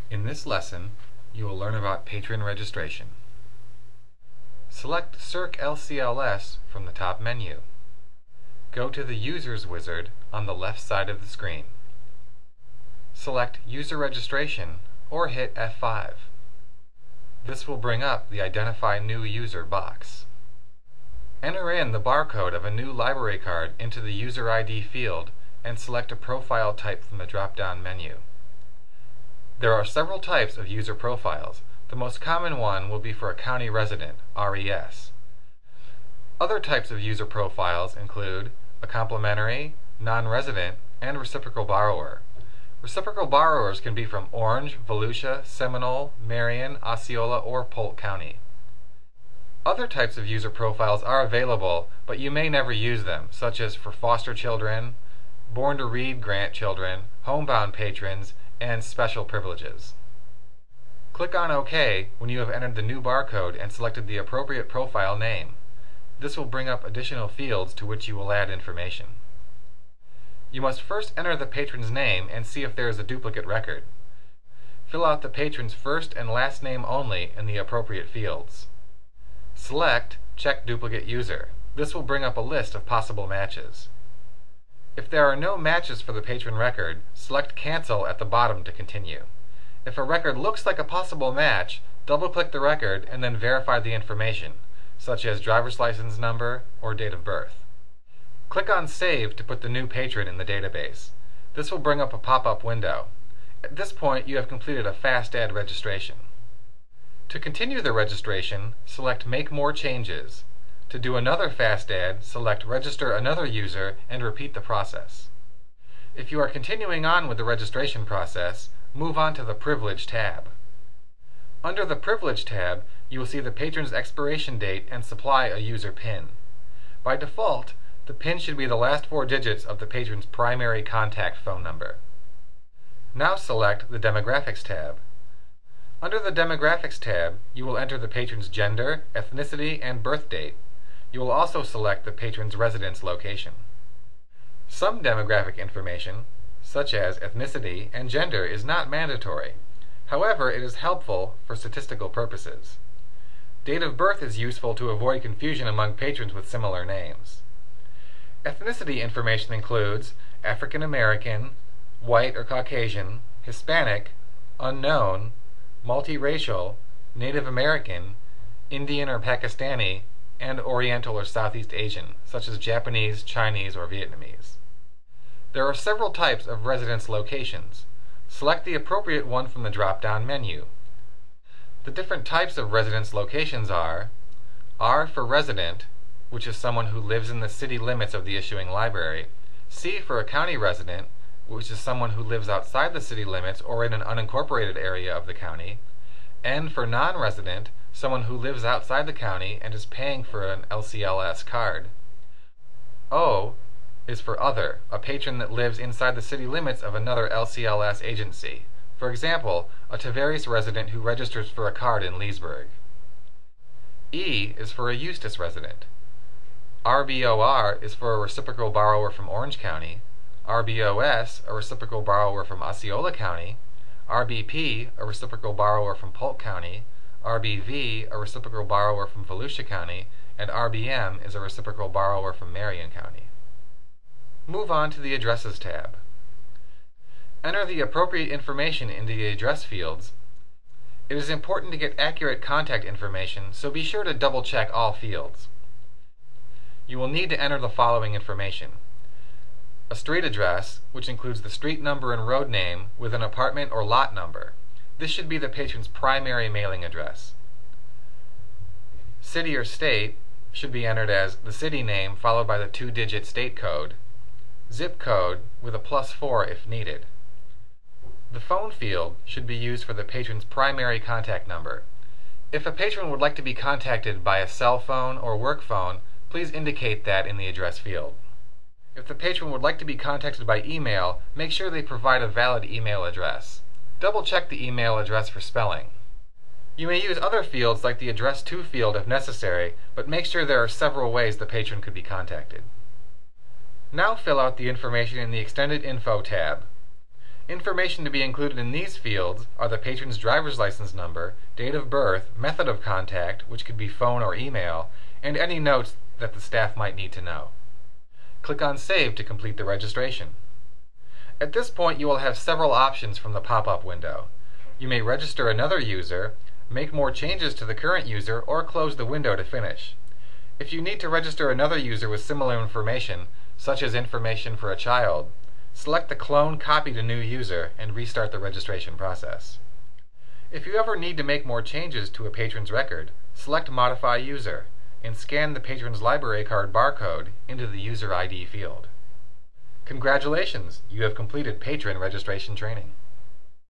In this lesson, you will learn about patron registration. Select Circ LCLS from the top menu. Go to the Users wizard on the left side of the screen. Select User Registration or hit F5. This will bring up the Identify New User box. Enter in the barcode of a new library card into the User ID field and select a profile type from the drop-down menu. There are several types of user profiles. The most common one will be for a county resident, RES. Other types of user profiles include a complementary, non-resident, and reciprocal borrower. Reciprocal borrowers can be from Orange, Volusia, Seminole, Marion, Osceola, or Polk County. Other types of user profiles are available, but you may never use them, such as for foster children, Born to Read grant children, homebound patrons, and special privileges. Click on OK when you have entered the new barcode and selected the appropriate profile name. This will bring up additional fields to which you will add information. You must first enter the patron's name and see if there is a duplicate record. Fill out the patron's first and last name only in the appropriate fields. Select Check Duplicate User. This will bring up a list of possible matches. If there are no matches for the patron record, select Cancel at the bottom to continue. If a record looks like a possible match, double-click the record and then verify the information, such as driver's license number or date of birth. Click on Save to put the new patron in the database. This will bring up a pop-up window. At this point, you have completed a FastAdd registration. To continue the registration, select Make More Changes. To do another FastAdd, select Register Another User and repeat the process. If you are continuing on with the registration process, move on to the Privilege tab. Under the Privilege tab, you will see the patron's expiration date and supply a user PIN. By default, the PIN should be the last 4 digits of the patron's primary contact phone number. Now select the Demographics tab. Under the Demographics tab, you will enter the patron's gender, ethnicity, and birth date. You will also select the patron's residence location. Some demographic information, such as ethnicity and gender, is not mandatory. However, it is helpful for statistical purposes. Date of birth is useful to avoid confusion among patrons with similar names. Ethnicity information includes African American, white or Caucasian, Hispanic, unknown, multiracial, Native American, Indian or Pakistani, and Oriental or Southeast Asian, such as Japanese, Chinese, or Vietnamese. There are several types of residence locations. Select the appropriate one from the drop-down menu. The different types of residence locations are R for resident, which is someone who lives in the city limits of the issuing library, C for a county resident, which is someone who lives outside the city limits or in an unincorporated area of the county, N for non-resident, someone who lives outside the county and is paying for an LCLS card. O is for other, a patron that lives inside the city limits of another LCLS agency. For example, a Tavares resident who registers for a card in Leesburg. E is for a Eustis resident. RBOR is for a reciprocal borrower from Orange County. RBOS, a reciprocal borrower from Osceola County. RBP, a reciprocal borrower from Polk County. RBV, a reciprocal borrower from Volusia County, and RBM is a reciprocal borrower from Marion County. Move on to the Addresses tab. Enter the appropriate information into the address fields. It is important to get accurate contact information, so be sure to double-check all fields. You will need to enter the following information: a street address, which includes the street number and road name with an apartment or lot number. This should be the patron's primary mailing address. City or state should be entered as the city name followed by the 2-digit state code. Zip code with a +4 if needed. The phone field should be used for the patron's primary contact number. If a patron would like to be contacted by a cell phone or work phone, please indicate that in the address field. If the patron would like to be contacted by email, make sure they provide a valid email address. Double-check the email address for spelling. You may use other fields like the Address To field if necessary, but make sure there are several ways the patron could be contacted. Now fill out the information in the Extended Info tab. Information to be included in these fields are the patron's driver's license number, date of birth, method of contact, which could be phone or email, and any notes that the staff might need to know. Click on Save to complete the registration. At this point, you will have several options from the pop-up window. You may register another user, make more changes to the current user, or close the window to finish. If you need to register another user with similar information, such as information for a child, select the Clone Copy to New User and restart the registration process. If you ever need to make more changes to a patron's record, select Modify User and scan the patron's library card barcode into the User ID field. Congratulations! You have completed patron registration training.